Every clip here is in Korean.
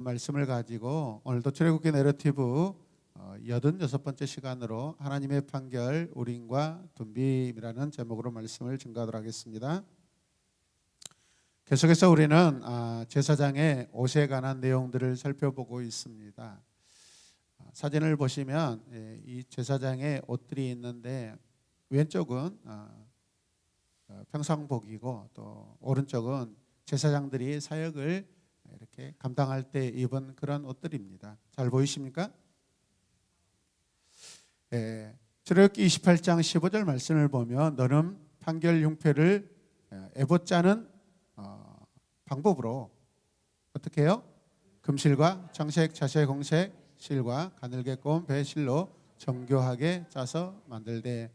말씀을 가지고 오늘도 출애굽기 내러티브 86번째 시간으로 하나님의 판결 우림과 둠빔이라는 제목으로 말씀을 증거하도록 하겠습니다. 계속해서 우리는 제사장의 옷에 관한 내용들을 살펴보고 있습니다. 사진을 보시면 이 제사장의 옷들이 있는데 왼쪽은 평상복이고 또 오른쪽은 제사장들이 사역을 이렇게 감당할 때 입은 그런 옷들입니다. 잘 보이십니까? 출애굽기 28장 15절 말씀을 보면 너는 판결 흉패를 에봇 짜는 방법으로 어떻게 해요? 금실과 청색, 자색, 공색, 실과 가늘게 꼰 배실로 정교하게 짜서 만들되.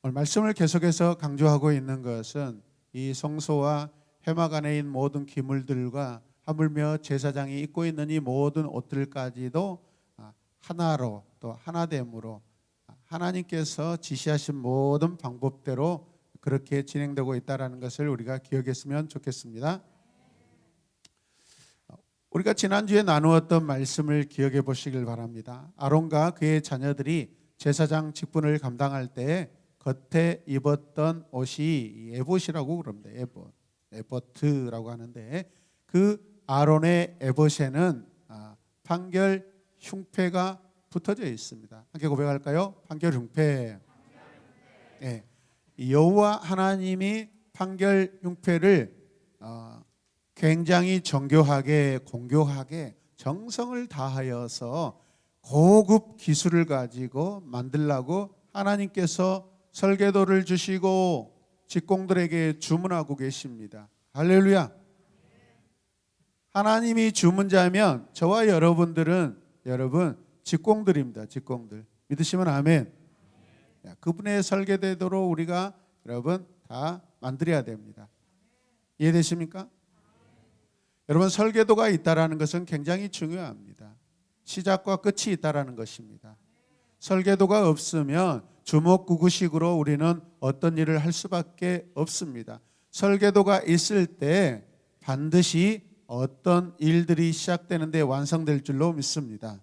오늘 말씀을 계속해서 강조하고 있는 것은 이 성소와 회막 안에 있는 모든 기물들과 하물며 제사장이 입고 있는 이 모든 옷들까지도 하나로 또 하나됨으로 하나님께서 지시하신 모든 방법대로 그렇게 진행되고 있다는 것을 우리가 기억했으면 좋겠습니다. 우리가 지난주에 나누었던 말씀을 기억해 보시길 바랍니다. 아론과 그의 자녀들이 제사장 직분을 감당할 때 겉에 입었던 옷이 에봇이라고 그럽니다. 에봇라고 하는데 그 아론의 에봇에는 판결 흉패가 붙어져 있습니다. 함께 고백할까요? 판결 흉패. 네. 여호와 하나님이 판결 흉패를 굉장히 정교하게 공교하게 정성을 다하여서 고급 기술을 가지고 만들라고 하나님께서 설계도를 주시고 직공들에게 주문하고 계십니다. 할렐루야. 하나님이 주문자면 저와 여러분들은 여러분 직공들입니다. 직공들. 믿으시면 아멘. 그분의 설계대로 우리가 여러분 다 만들어야 됩니다. 이해되십니까? 여러분 설계도가 있다라는 것은 굉장히 중요합니다. 시작과 끝이 있다라는 것입니다. 설계도가 없으면 주먹구구식으로 우리는 어떤 일을 할 수밖에 없습니다. 설계도가 있을 때 반드시 어떤 일들이 시작되는데 완성될 줄로 믿습니다.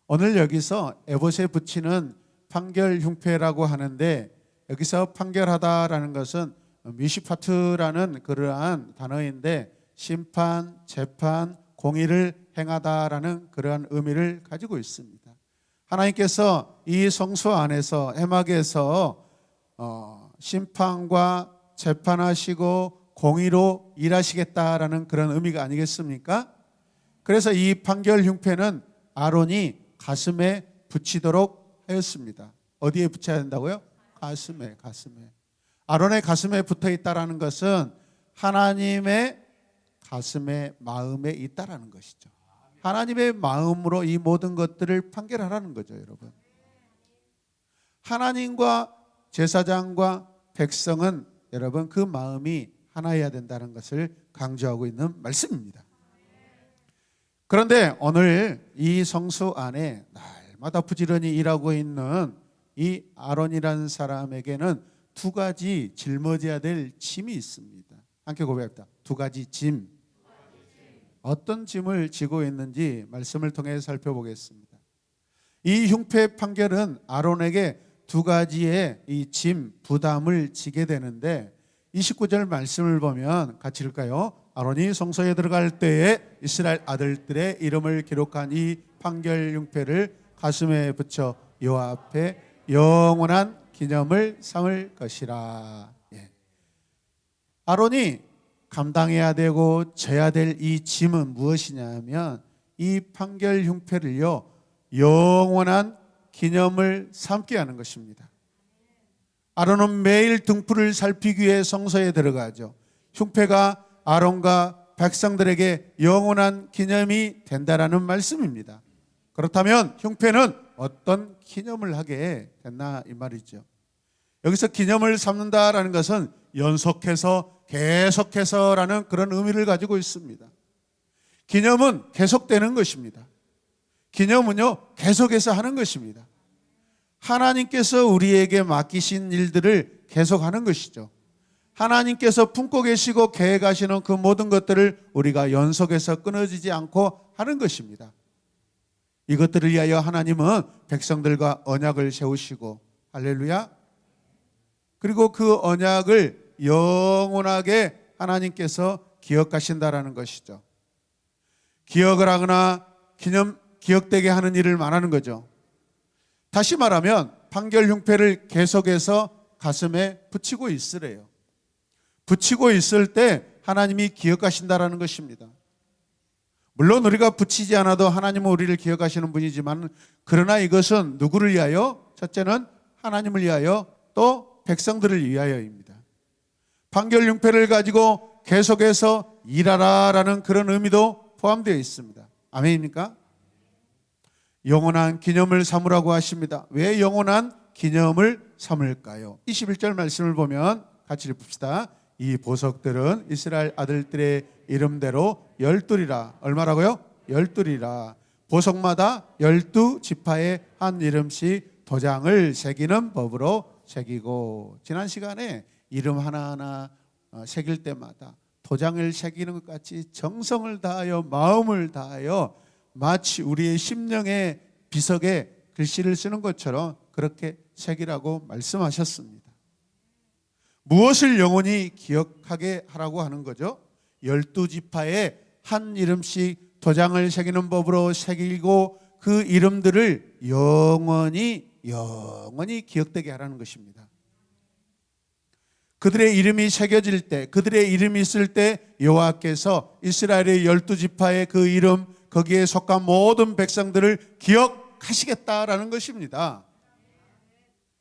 오늘 여기서 에봇에 붙이는 판결 흉패라고 하는데 여기서 판결하다라는 것은 미시파트라는 그러한 단어인데 심판, 재판, 공의를 행하다라는 그러한 의미를 가지고 있습니다. 하나님께서 이 성소 안에서 회막에서 심판과 재판하시고 공의로 일하시겠다라는 그런 의미가 아니겠습니까? 그래서 이 판결 흉패는 아론이 가슴에 붙이도록 하였습니다. 어디에 붙여야 된다고요? 가슴에. 아론의 가슴에 붙어 있다라는 것은 하나님의 가슴에 마음에 있다라는 것이죠. 하나님의 마음으로 이 모든 것들을 판결하라는 거죠, 여러분. 하나님과 제사장과 백성은 여러분 그 마음이 하나여야 된다는 것을 강조하고 있는 말씀입니다. 그런데 오늘 이 성소 안에 날마다 부지런히 일하고 있는 이 아론이라는 사람에게는 두 가지 짊어져야 될 짐이 있습니다. 함께 고백합니다. 두 가지 짐. 어떤 짐을 지고 있는지 말씀을 통해 살펴보겠습니다. 이 흉패 판결은 아론에게 두 가지의 이 짐, 부담을 지게 되는데 29절 말씀을 보면 같이 읽을까요? 아론이 성소에 들어갈 때에 이스라엘 아들들의 이름을 기록한 이 판결 흉패를 가슴에 붙여 여호와 앞에 영원한 기념을 삼을 것이라. 아론이 감당해야 되고 져야 될 이 짐은 무엇이냐면 이 판결 흉패를요 영원한 기념을 삼게 하는 것입니다. 아론은 매일 등불을 살피기 위해 성소에 들어가죠. 흉패가 아론과 백성들에게 영원한 기념이 된다라는 말씀입니다. 그렇다면 흉패는 어떤 기념을 하게 됐나 이 말이죠. 여기서 기념을 삼는다라는 것은 연속해서 계속해서라는 그런 의미를 가지고 있습니다. 기념은 계속되는 것입니다. 기념은요 계속해서 하는 것입니다. 하나님께서 우리에게 맡기신 일들을 계속하는 것이죠. 하나님께서 품고 계시고 계획하시는 그 모든 것들을 우리가 연속해서 끊어지지 않고 하는 것입니다. 이것들을 위하여 하나님은 백성들과 언약을 세우시고, 할렐루야, 그리고 그 언약을 영원하게 하나님께서 기억하신다라는 것이죠. 기억을 하거나 기억되게 하는 일을 말하는 거죠. 다시 말하면 판결 흉패를 계속해서 가슴에 붙이고 있으래요. 붙이고 있을 때 하나님이 기억하신다라는 것입니다. 물론 우리가 붙이지 않아도 하나님은 우리를 기억하시는 분이지만, 그러나 이것은 누구를 위하여? 첫째는 하나님을 위하여, 또 백성들을 위하여입니다. 판결 흉패를 가지고 계속해서 일하라라는 그런 의미도 포함되어 있습니다. 아멘입니까? 영원한 기념을 삼으라고 하십니다. 왜 영원한 기념을 삼을까요? 21절 말씀을 보면 같이 읽읍시다. 이 보석들은 이스라엘 아들들의 이름대로 12이라. 얼마라고요? 12이라. 보석마다 12지파의 한 이름씩 도장을 새기는 법으로 새기고. 지난 시간에 이름 하나하나 새길 때마다 도장을 새기는 것 같이 정성을 다하여 마음을 다하여 마치 우리의 심령의 비석에 글씨를 쓰는 것처럼 그렇게 새기라고 말씀하셨습니다. 무엇을 영원히 기억하게 하라고 하는 거죠? 12지파에 한 이름씩 도장을 새기는 법으로 새기고 그 이름들을 영원히 기억되게 하라는 것입니다. 그들의 이름이 새겨질 때, 그들의 이름이 있을 때 여호와께서 이스라엘의 12지파의 그 이름, 거기에 속한 모든 백성들을 기억하시겠다라는 것입니다.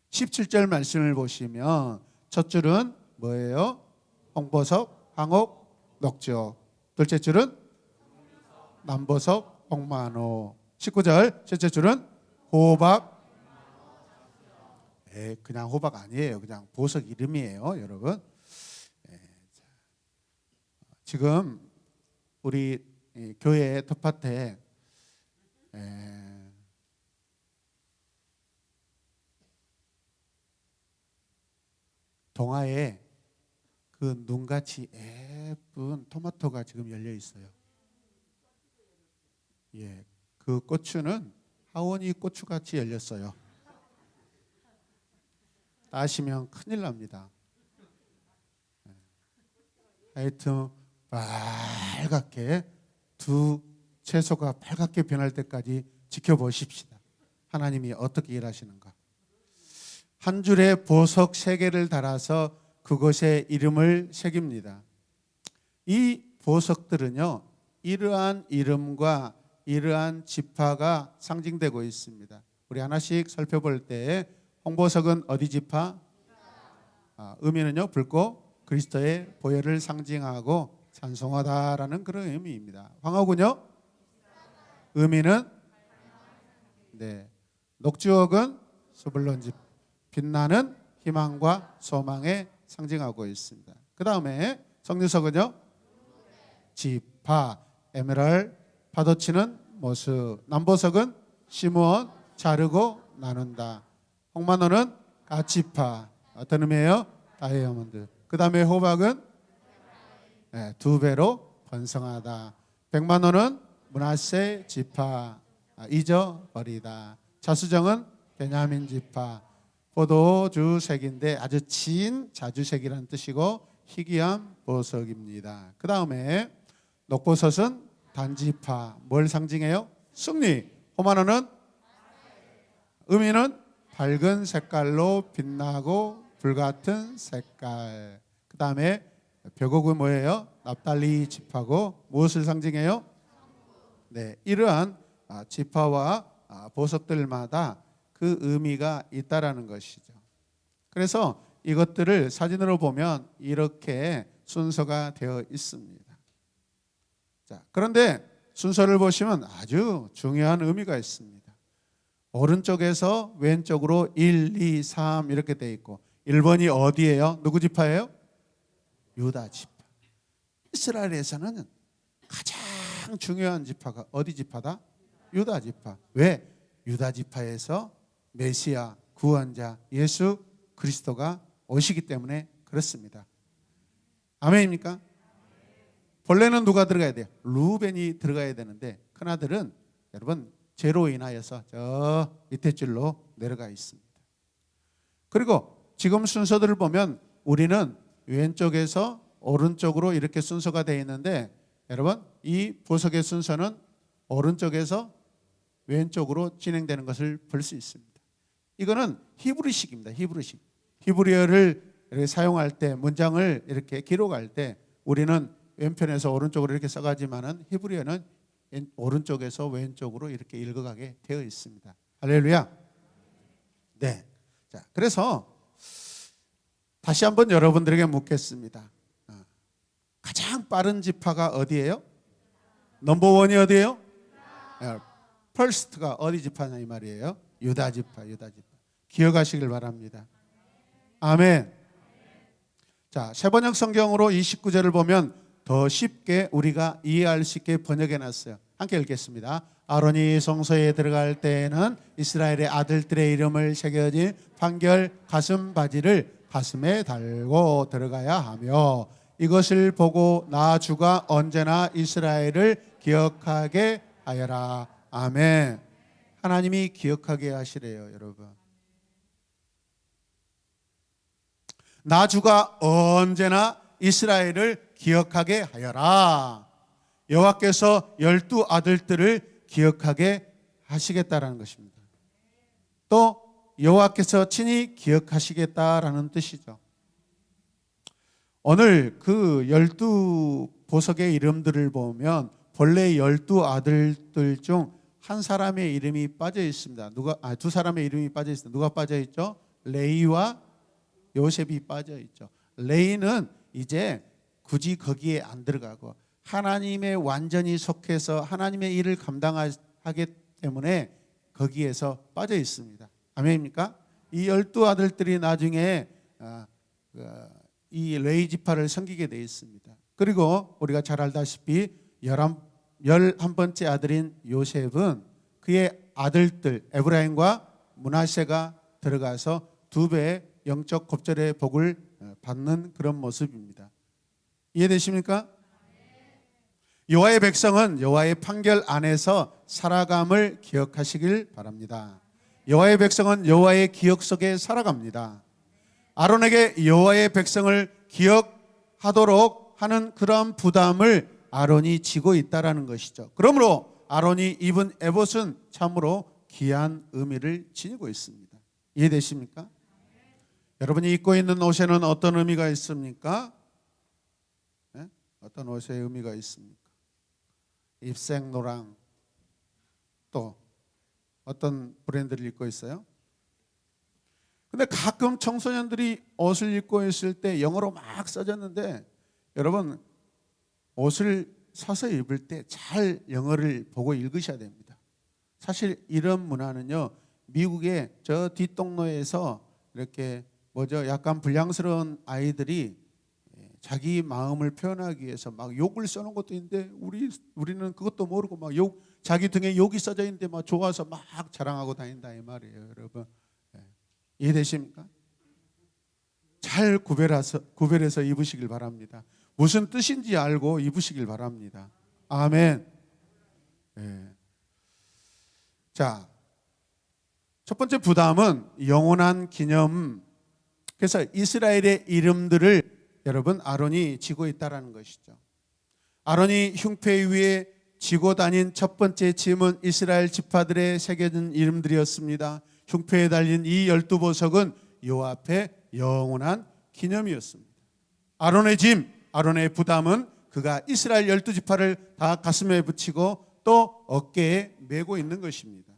17절 말씀을 보시면 첫 줄은 뭐예요? 홍보석, 황옥, 녹조. 둘째 줄은 남보석, 홍만호. 19절 첫째 줄은 호박. 그냥 호박 아니에요. 그냥 보석 이름이에요, 여러분. 지금 우리 교회 텃밭에 동화에 그 눈같이 예쁜 토마토가 지금 열려 있어요. 예, 그 고추는 하원이 고추같이 열렸어요. 따시면 큰일 납니다. 하여튼 빨갛게 두 채소가 빨갛게 변할 때까지 지켜보십시다. 하나님이 어떻게 일하시는가. 한 줄에 보석 3개를 달아서 그곳에 이름을 새깁니다. 이 보석들은요, 이러한 이름과 이러한 지파가 상징되고 있습니다. 우리 하나씩 살펴볼 때 홍보석은 어디 지파? 의미는요, 붉고 그리스도의 보혈을 상징하고 찬송하다라는 그런 의미입니다. 황옥은요, 의미는 녹주옥은 스불론 집, 빛나는 희망과 소망에 상징하고 있습니다. 그 다음에 성류석은요, 지파, 에메랄, 파도치는 모습. 남보석은 시므온, 자르고 나눈다. 홍만호는 가치파. 어떤 의미예요? 다이아몬드. 그 다음에 호박은 2배로 번성하다. 백만호는 므낫세 지파. 잊어버리다. 자수정은 베냐민 지파. 포도주색인데 아주 진 자주색이라는 뜻이고 희귀한 보석입니다. 그 다음에 녹보섯은 단지파. 뭘 상징해요? 승리. 호만호는 의미는 밝은 색깔로 빛나고 불같은 색깔. 그 다음에 벽옥은 뭐예요? 납달리 지파고 무엇을 상징해요? 이러한 지파와 보석들마다 그 의미가 있다라는 것이죠. 그래서 이것들을 사진으로 보면 이렇게 순서가 되어 있습니다. 자, 그런데 순서를 보시면 아주 중요한 의미가 있습니다. 오른쪽에서 왼쪽으로 1, 2, 3 이렇게 되어 있고 1번이 어디예요? 누구 지파예요? 유다 지파. 이스라엘에서는 가장 중요한 지파가 어디 지파다? 유다 지파. 왜? 유다 지파에서 메시아 구원자 예수 그리스도가 오시기 때문에 그렇습니다. 아멘입니까? 본래는 누가 들어가야 돼요? 루벤이 들어가야 되는데 큰아들은 여러분 죄로 인하여서 저 밑에 줄로 내려가 있습니다. 그리고 지금 순서들을 보면 우리는 왼쪽에서 오른쪽으로 이렇게 순서가 되어 있는데 여러분 이 보석의 순서는 오른쪽에서 왼쪽으로 진행되는 것을 볼 수 있습니다. 이거는 히브리식입니다. 히브리식. 히브리어를 이렇게 사용할 때 문장을 이렇게 기록할 때 우리는 왼편에서 오른쪽으로 이렇게 써가지만은 히브리어는 오른쪽에서 왼쪽으로 이렇게 읽어가게 되어 있습니다. 할렐루야. 네. 자, 그래서 다시 한번 여러분들에게 묻겠습니다. 가장 빠른 지파가 어디예요? 넘버원이 어디예요? 퍼스트가 어디 지파냐 이 말이에요. 유다 지파, 유다 지파. 기억하시길 바랍니다. 아멘. 자, 세번역 성경으로 29절을 보면 더 쉽게 우리가 이해할 수 있게 번역해 놨어요. 함께 읽겠습니다. 아론이 성소에 들어갈 때에는 이스라엘의 아들들의 이름을 새겨진 판결 가슴 바지를 가슴에 달고 들어가야 하며 이것을 보고 나 주가 언제나 이스라엘을 기억하게 하여라. 아멘. 하나님이 기억하게 하시래요, 여러분. 나 주가 언제나 이스라엘을 기억하게 하여라. 여호와께서 12 아들들을 기억하게 하시겠다라는 것입니다. 또 여호와께서 친히 기억하시겠다라는 뜻이죠. 오늘 그 12 보석의 이름들을 보면 본래 12 아들들 중 한 사람의 이름이 빠져 있습니다. 두 사람의 이름이 빠져 있습니다. 누가 빠져 있죠? 레이와 요셉이 빠져 있죠. 레이는 이제 굳이 거기에 안 들어가고 하나님의 완전히 속해서 하나님의 일을 감당하기 때문에 거기에서 빠져 있습니다. 아멘입니까? 이 12 아들들이 나중에 이 레이 지파를 섬기게 되어 있습니다. 그리고 우리가 잘 알다시피 11번째 아들인 요셉은 그의 아들들 에브라임과 므낫세가 들어가서 2배의 영적 곱절의 복을 받는 그런 모습입니다. 이해되십니까? 여호와의 백성은 여호와의 판결 안에서 살아감을 기억하시길 바랍니다. 여호와의 백성은 여호와의 기억 속에 살아갑니다. 아론에게 여호와의 백성을 기억하도록 하는 그런 부담을 아론이 지고 있다라는 것이죠. 그러므로 아론이 입은 에봇은 참으로 귀한 의미를 지니고 있습니다. 이해되십니까? 여러분이 입고 있는 옷에는 어떤 의미가 있습니까? 네? 어떤 옷의 의미가 있습니까? 입생노랑 또 어떤 브랜드를 입고 있어요? 근데 가끔 청소년들이 옷을 입고 있을 때 영어로 막 써졌는데 여러분 옷을 사서 입을 때 잘 영어를 보고 읽으셔야 됩니다. 사실 이런 문화는요 미국의 저 뒷동로에서 이렇게 약간 불량스러운 아이들이 자기 마음을 표현하기 위해서 막 욕을 써놓은 것도 있는데 우리는 그것도 모르고 막 자기 등에 욕이 써져 있는데 막 좋아서 막 자랑하고 다닌다 이 말이에요, 여러분. 이해되십니까? 잘 구별해서 입으시길 바랍니다. 무슨 뜻인지 알고 입으시길 바랍니다. 아멘. 자, 첫 번째 부담은 영원한 기념. 그래서 이스라엘의 이름들을 여러분 아론이 지고 있다라는 것이죠. 아론이 흉패 위에 지고 다닌 첫 번째 짐은 이스라엘 지파들의 새겨진 이름들이었습니다. 흉패에 달린 이 12보석은 여호와 앞에 영원한 기념이었습니다. 아론의 짐, 아론의 부담은 그가 이스라엘 12지파를 다 가슴에 붙이고 또 어깨에 메고 있는 것입니다.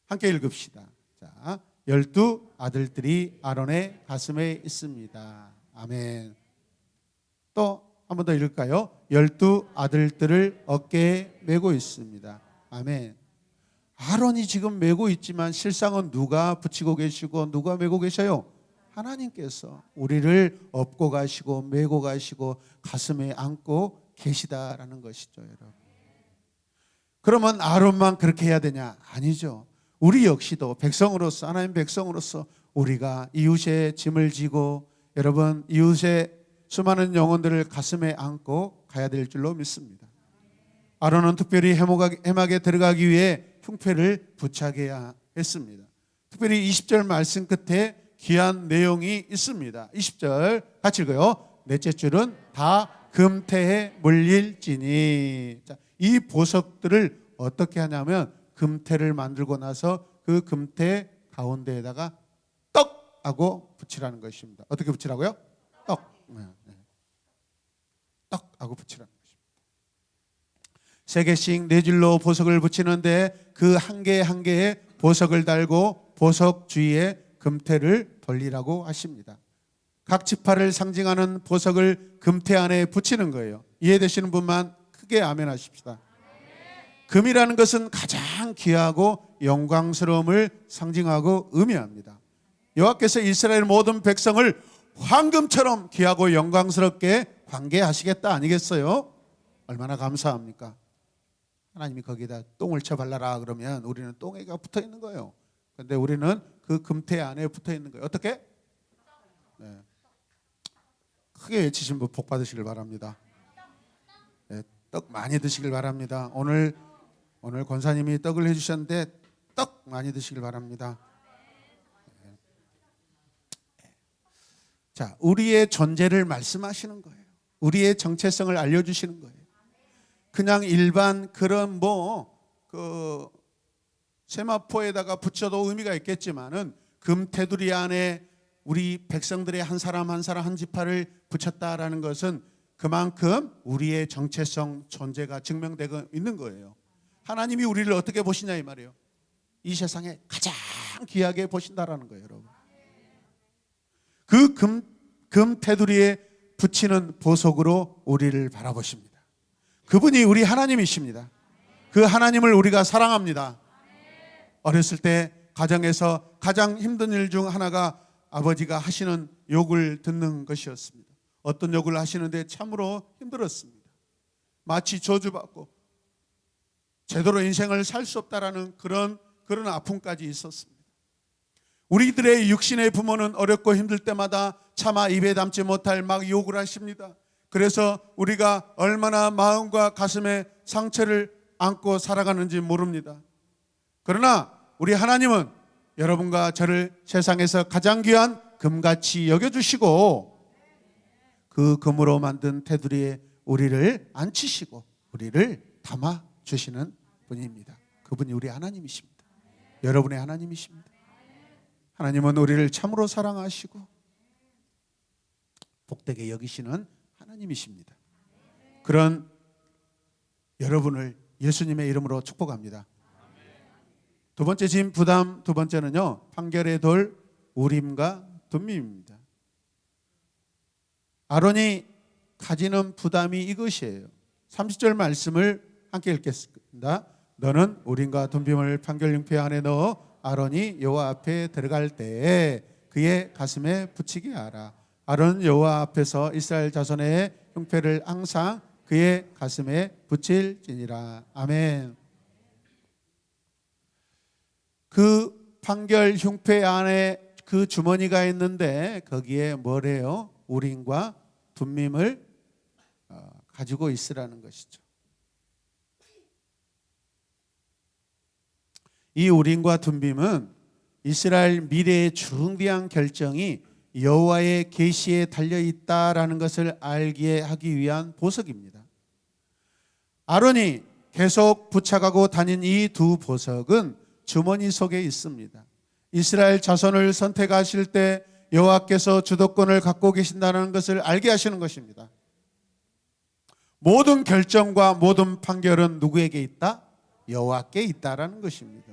함께 읽읍시다. 자, 12 아들들이 아론의 가슴에 있습니다. 아멘. 또 한 번 더 읽을까요? 12 아들들을 어깨에 메고 있습니다. 아멘. 아론이 지금 메고 있지만 실상은 누가 붙이고 계시고 누가 메고 계셔요? 하나님께서 우리를 업고 가시고 메고 가시고 가슴에 안고 계시다라는 것이죠, 여러분. 그러면 아론만 그렇게 해야 되냐? 아니죠. 우리 역시도 백성으로서 하나님 백성으로서 우리가 이웃의 짐을 지고 여러분 이웃의 수많은 영혼들을 가슴에 안고 가야 될 줄로 믿습니다. 아론은 특별히 회막에 들어가기 위해 흉패를 부착해야 했습니다. 특별히 20절 말씀 끝에 귀한 내용이 있습니다. 20절 같이 읽어요. 넷째 줄은 다 금태에 물릴지니. 자, 이 보석들을 어떻게 하냐면 금태를 만들고 나서 그 금태 가운데에다가 떡 하고 붙이라는 것입니다. 어떻게 붙이라고요? 떡. 떡 하고 붙이라는 것입니다. 3개씩 4줄로 보석을 붙이는데 그 한 개 한 개에 보석을 달고 보석 주위에 금태를 돌리라고 하십니다. 각 지파를 상징하는 보석을 금태 안에 붙이는 거예요. 이해되시는 분만 크게 아멘 하십시다. 금이라는 것은 가장 귀하고 영광스러움을 상징하고 의미합니다. 여호와께서 이스라엘 모든 백성을 황금처럼 귀하고 영광스럽게 관계하시겠다 아니겠어요? 얼마나 감사합니까? 하나님이 거기다 똥을 쳐 발라라 그러면 우리는 똥에가 붙어 있는 거예요. 그런데 우리는 그 금태 안에 붙어 있는 거예요. 어떻게? 네. 크게 외치신 분 복 받으시길 바랍니다. 네, 떡 많이 드시길 바랍니다. 오늘 권사님이 떡을 해주셨는데 떡 많이 드시길 바랍니다. 네. 자, 우리의 존재를 말씀하시는 거예요. 우리의 정체성을 알려주시는 거예요. 그냥 일반 그런 세마포에다가 붙여도 의미가 있겠지만은 금 테두리 안에 우리 백성들의 한 사람 한 사람 한 지파를 붙였다라는 것은 그만큼 우리의 정체성 존재가 증명되고 있는 거예요. 하나님이 우리를 어떻게 보시냐 이 말이에요. 이 세상에 가장 귀하게 보신다라는 거예요, 여러분. 그 금 테두리에 붙이는 보석으로 우리를 바라보십니다. 그분이 우리 하나님이십니다. 그 하나님을 우리가 사랑합니다. 어렸을 때 가정에서 가장 힘든 일 중 하나가 아버지가 하시는 욕을 듣는 것이었습니다. 어떤 욕을 하시는데 참으로 힘들었습니다. 마치 저주받고 제대로 인생을 살 수 없다라는 그런 아픔까지 있었습니다. 우리들의 육신의 부모는 어렵고 힘들 때마다 차마 입에 담지 못할 막 욕을 하십니다. 그래서 우리가 얼마나 마음과 가슴에 상처를 안고 살아가는지 모릅니다. 그러나 우리 하나님은 여러분과 저를 세상에서 가장 귀한 금같이 여겨주시고 그 금으로 만든 테두리에 우리를 앉히시고 우리를 담아주시는 분입니다. 그분이 우리 하나님이십니다. 여러분의 하나님이십니다. 하나님은 우리를 참으로 사랑하시고 복되게 여기시는 하나님이십니다. 그런 여러분을 예수님의 이름으로 축복합니다. 두 번째 짐 부담, 두 번째는요, 판결의 돌 우림과 둠밈입니다. 아론이 가지는 부담이 이것이에요. 30절 말씀을 함께 읽겠습니다. 너는 우림과 둠밈을 판결 융패 안에 넣어 아론이 여호와 앞에 들어갈 때에 그의 가슴에 붙이게 하라. 아론은 여호와 앞에서 이스라엘 자손의 흉패를 항상 그의 가슴에 붙일지니라. 아멘. 그 판결 흉패 안에 그 주머니가 있는데 거기에 뭐래요? 우림과 둠밈을 가지고 있으라는 것이죠. 이 우림과 둠밈은 이스라엘 미래의 중대한 결정이 여호와의 계시에 달려 있다라는 것을 알게 하기 위한 보석입니다. 아론이 계속 부착하고 다닌 이 두 보석은 주머니 속에 있습니다. 이스라엘 자손을 선택하실 때 여호와께서 주도권을 갖고 계신다는 것을 알게 하시는 것입니다. 모든 결정과 모든 판결은 누구에게 있다? 여호와께 있다라는 것입니다.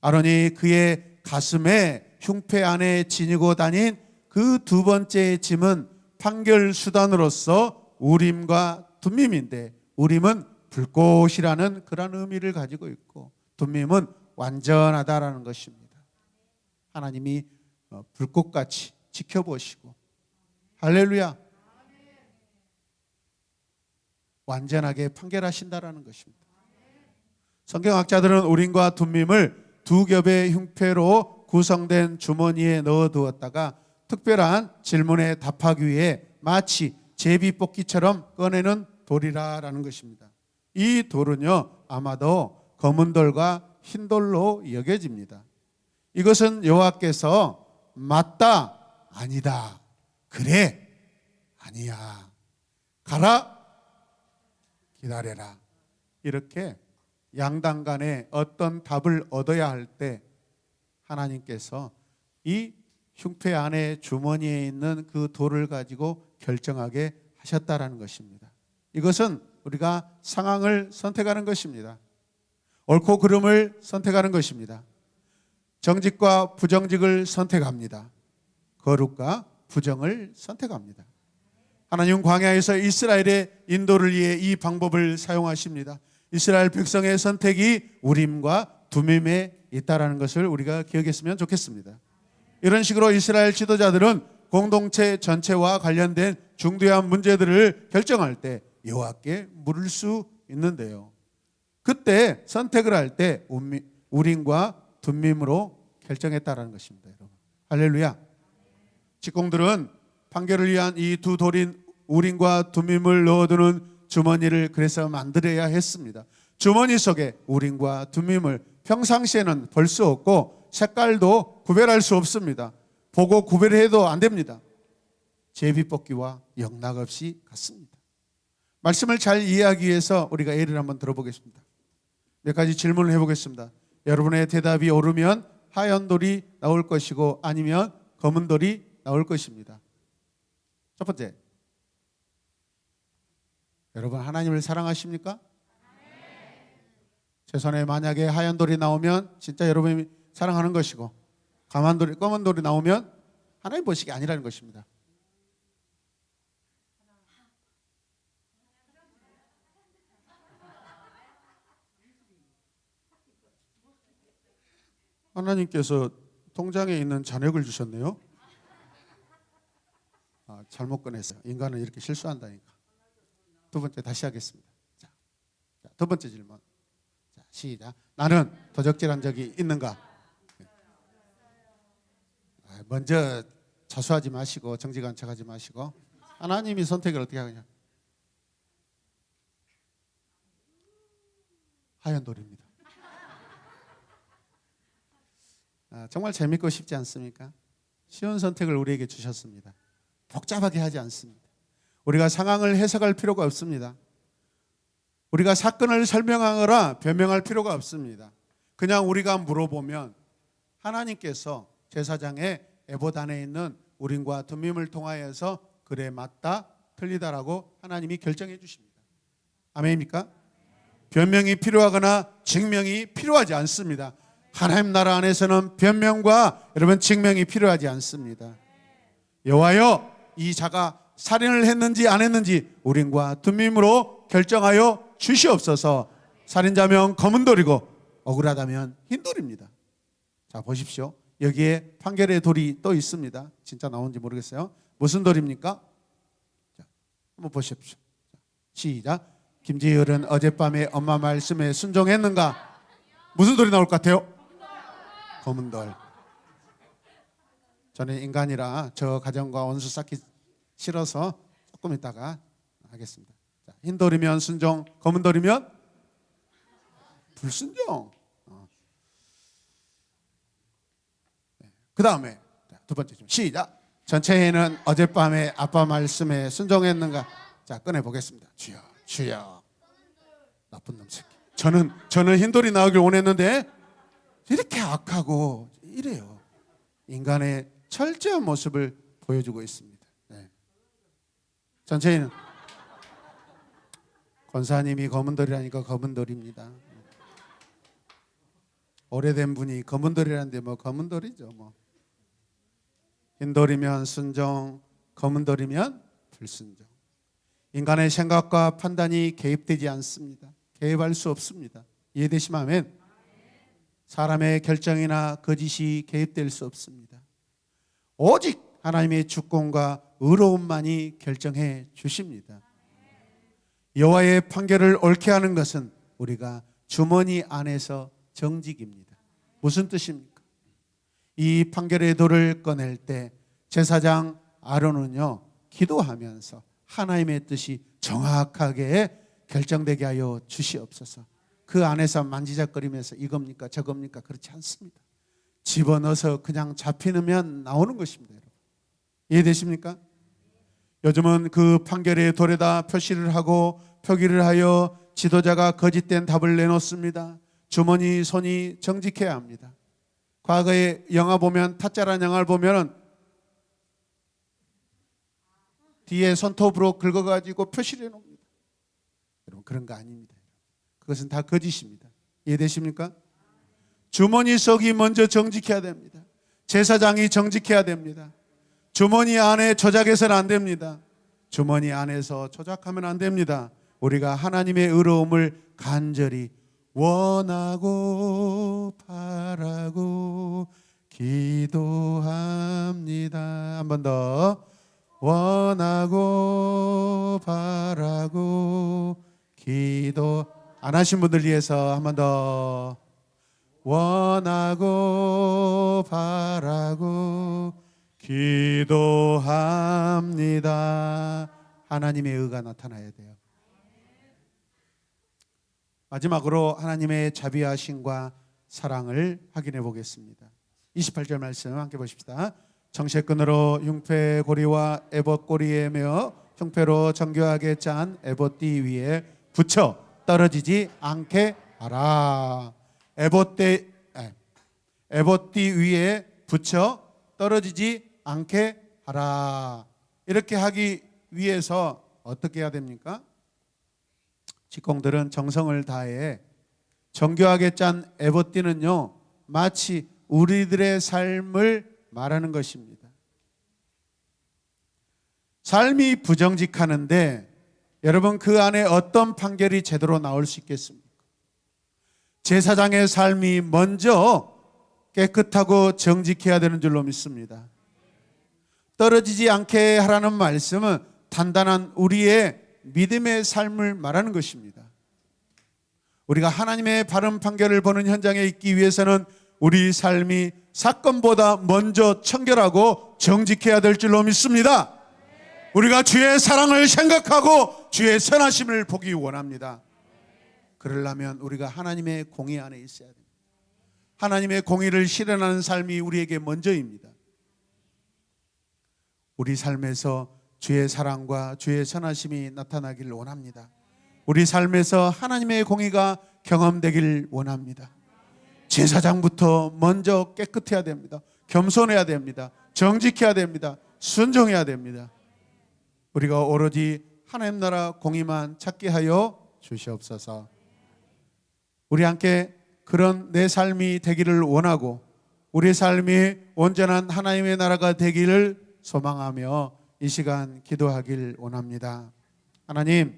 아론이 그의 가슴에 흉패 안에 지니고 다닌 그 두 번째 짐은 판결 수단으로서 우림과 둠밈인데, 우림은 불꽃이라는 그런 의미를 가지고 있고 둠밈은 완전하다라는 것입니다. 하나님이 불꽃같이 지켜보시고 할렐루야 완전하게 판결하신다라는 것입니다. 성경학자들은 우림과 둠밈을 두 겹의 흉패로 구성된 주머니에 넣어두었다가 특별한 질문에 답하기 위해 마치 제비뽑기처럼 꺼내는 돌이라는 것입니다. 이 돌은요, 아마도 검은 돌과 흰 돌로 여겨집니다. 이것은 여호와께서 맞다, 아니다, 그래, 아니야, 가라, 기다려라, 이렇게 양당 간에 어떤 답을 얻어야 할 때 하나님께서 이 흉패 안에 주머니에 있는 그 돌을 가지고 결정하게 하셨다라는 것입니다. 이것은 우리가 상황을 선택하는 것입니다. 옳고 그름을 선택하는 것입니다. 정직과 부정직을 선택합니다. 거룩과 부정을 선택합니다. 하나님은 광야에서 이스라엘의 인도를 위해 이 방법을 사용하십니다. 이스라엘 백성의 선택이 우림과 두밈에 있다라는 것을 우리가 기억했으면 좋겠습니다. 이런 식으로 이스라엘 지도자들은 공동체 전체와 관련된 중대한 문제들을 결정할 때 여호와께 물을 수 있는데요. 그때 선택을 할 때 우림과 둠밈으로 결정했다라는 것입니다. 여러분, 할렐루야. 직공들은 판결을 위한 이 두 돌인 우림과 둠밈을 넣어두는 주머니를 그래서 만들어야 했습니다. 주머니 속에 우림과 둠밈을 평상시에는 볼 수 없고 색깔도 구별할 수 없습니다. 보고 구별해도 안 됩니다. 제비뽑기와 영락없이 같습니다. 말씀을 잘 이해하기 위해서 우리가 예를 한번 들어보겠습니다. 몇 가지 질문을 해보겠습니다. 여러분의 대답이 옳으면 하얀 돌이 나올 것이고 아니면 검은 돌이 나올 것입니다. 첫 번째, 여러분 하나님을 사랑하십니까? 제 손에 만약에 하얀 돌이 나오면 진짜 여러분이 사랑하는 것이고 검은 돌이 나오면 하나님 보시기 아니라는 것입니다. 하나님께서 통장에 있는 잔액을 주셨네요. 잘못 꺼냈어요. 인간은 이렇게 실수한다니까. 두 번째 다시 하겠습니다. 자, 두 번째 질문. 자, 시작. 나는 도적질한 적이 있는가? 먼저 자수하지 마시고 정직한 척하지 마시고 하나님이 선택을 어떻게 하느냐? 하얀 돌입니다. 정말 재밌고 쉽지 않습니까? 쉬운 선택을 우리에게 주셨습니다. 복잡하게 하지 않습니다. 우리가 상황을 해석할 필요가 없습니다. 우리가 사건을 설명하거나 변명할 필요가 없습니다. 그냥 우리가 물어보면 하나님께서 제사장의 에봇 안에 있는 우림과 둠밈을 통하여서 그래 맞다 틀리다라고 하나님이 결정해 주십니다. 아멘입니까? 변명이 필요하거나 증명이 필요하지 않습니다. 하나님 나라 안에서는 변명과 여러분 증명이 필요하지 않습니다. 여호와여, 이 자가 살인을 했는지 안 했는지 우림과 둠밈으로 결정하여 주시옵소서. 살인자면 검은 돌이고 억울하다면 흰 돌입니다. 자, 보십시오. 여기에 판결의 돌이 또 있습니다. 진짜 나오는지 모르겠어요. 무슨 돌입니까? 자, 한번 보십시오. 시작. 김지열은 어젯밤에 엄마 말씀에 순종했는가? 무슨 돌이 나올 것 같아요? 검은 돌. 저는 인간이라 저 가정과 원수 쌓기 싫어서 조금 있다가 하겠습니다. 자, 흰 돌이면 순종, 검은 돌이면 불순종. 그 다음에 두 번째 좀 시작. 전체에는 어젯밤에 아빠 말씀에 순종했는가? 자, 꺼내 보겠습니다. 주여, 주여. 나쁜 놈 새끼. 저는 흰 돌이 나오길 원했는데 이렇게 악하고 이래요. 인간의 철저한 모습을 보여주고 있습니다. 네. 전체에는 권사님이 검은 돌이라니까 검은 돌입니다. 오래된 분이 검은 돌이라는데 뭐 검은 돌이죠. 뭐 흰 돌이면 순종, 검은 돌이면 불순종. 인간의 생각과 판단이 개입되지 않습니다. 개입할 수 없습니다. 이해되시면 아멘. 사람의 결정이나 거짓이 개입될 수 없습니다. 오직 하나님의 주권과 의로움만이 결정해 주십니다. 여호와의 판결을 옳게 하는 것은 우리가 주머니 안에서 정직입니다. 무슨 뜻입니까? 이 판결의 돌을 꺼낼 때 제사장 아론은요 기도하면서 하나님의 뜻이 정확하게 결정되게 하여 주시옵소서. 그 안에서 만지작거리면서 이겁니까 저겁니까 그렇지 않습니다. 집어넣어서 그냥 잡히면 나오는 것입니다. 여러분. 이해되십니까? 요즘은 그 판결의 돌에다 표시를 하고 표기를 하여 지도자가 거짓된 답을 내놓습니다. 주머니 손이 정직해야 합니다. 과거에 영화 보면 타짜라는 영화를 보면 뒤에 손톱으로 긁어가지고 표시를 해놓습니다. 여러분 그런 거 아닙니다. 그것은 다 거짓입니다. 이해되십니까? 주머니 속이 먼저 정직해야 됩니다. 제사장이 정직해야 됩니다. 주머니 안에 조작해서는 안 됩니다. 주머니 안에서 조작하면 안 됩니다. 우리가 하나님의 의로움을 간절히 원하고 바라고 기도합니다. 한 번 더. 원하고 바라고 기도. 안 하신 분들 위해서 한 번 더. 원하고 바라고 기도합니다. 하나님의 의가 나타나야 돼요. 마지막으로 하나님의 자비하심과 사랑을 확인해 보겠습니다. 28절 말씀 함께 보십시다. 정체끈으로 흉패 고리와 에봇 고리에 매어 흉패로 정교하게 짠 에봇띠 위에 붙여 떨어지지 않게 하라. 에봇띠 위에 붙여 떨어지지 않게 하라. 이렇게 하기 위해서 어떻게 해야 됩니까? 직공들은 정성을 다해 정교하게 짠 에봇띠는요 마치 우리들의 삶을 말하는 것입니다. 삶이 부정직하는데 여러분 그 안에 어떤 판결이 제대로 나올 수 있겠습니까? 제사장의 삶이 먼저 깨끗하고 정직해야 되는 줄로 믿습니다. 떨어지지 않게 하라는 말씀은 단단한 우리의 믿음의 삶을 말하는 것입니다. 우리가 하나님의 바른 판결을 보는 현장에 있기 위해서는 우리 삶이 사건보다 먼저 청결하고 정직해야 될 줄로 믿습니다. 우리가 주의 사랑을 생각하고 주의 선하심을 보기 원합니다. 그러려면 우리가 하나님의 공의 안에 있어야 됩니다. 하나님의 공의를 실현하는 삶이 우리에게 먼저입니다. 우리 삶에서 주의 사랑과 주의 선하심이 나타나길 원합니다. 우리 삶에서 하나님의 공의가 경험되길 원합니다. 제사장부터 먼저 깨끗해야 됩니다. 겸손해야 됩니다. 정직해야 됩니다. 순종해야 됩니다. 우리가 오로지 하나님 나라 공의만 찾게 하여 주시옵소서. 우리 함께 그런 내 삶이 되기를 원하고 우리 삶이 온전한 하나님의 나라가 되기를 소망하며 이 시간 기도하길 원합니다. 하나님,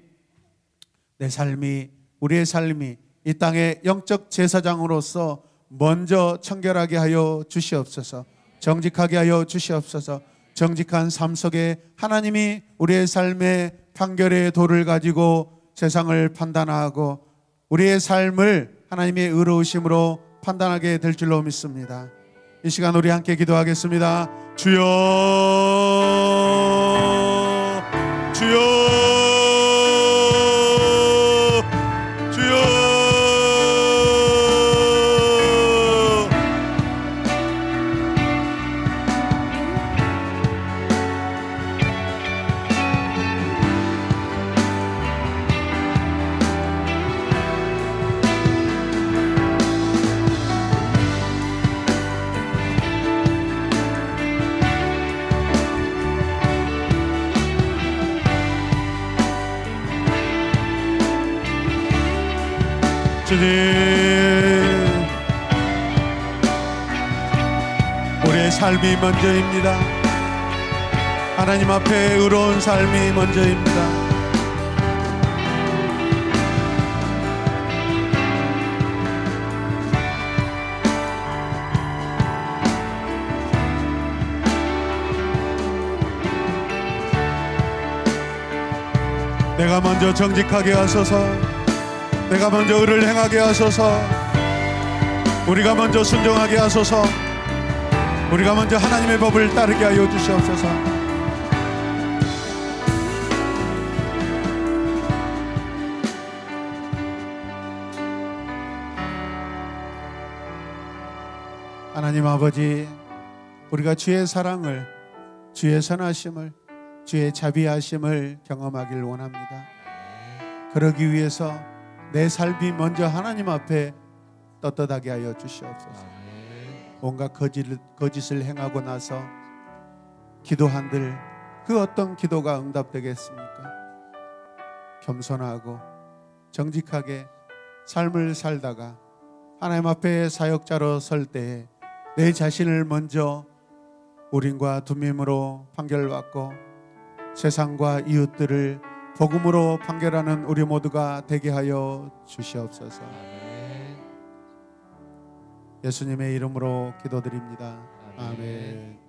내 삶이 우리의 삶이 이 땅의 영적 제사장으로서 먼저 청결하게 하여 주시옵소서. 정직하게 하여 주시옵소서. 정직한 삶 속에 하나님이 우리의 삶의 판결의 도를 가지고 세상을 판단하고 우리의 삶을 하나님의 의로우심으로 판단하게 될 줄로 믿습니다. 이 시간 우리 함께 기도하겠습니다. 주여, 주여, 주여. 주님, 우리의 삶이 먼저입니다. 하나님 앞에 의로운 삶이 먼저입니다. 내가 먼저 정직하게 하소서. 내가 먼저 의를 행하게 하소서. 우리가 먼저 순종하게 하소서. 우리가 먼저 하나님의 법을 따르게 하여 주시옵소서. 하나님 아버지, 우리가 주의 사랑을, 주의 선하심을, 주의 자비하심을 경험하길 원합니다. 그러기 위해서 내 삶이 먼저 하나님 앞에 떳떳하게 하여 주시옵소서. 온갖 거짓을 행하고 나서 기도한들 그 어떤 기도가 응답되겠습니까? 겸손하고 정직하게 삶을 살다가 하나님 앞에 사역자로 설 때에 내 자신을 먼저 우린과 두밈으로 판결받고 세상과 이웃들을 복음으로 판결하는 우리 모두가 되게 하여 주시옵소서. 예수님의 이름으로 기도드립니다. 아멘.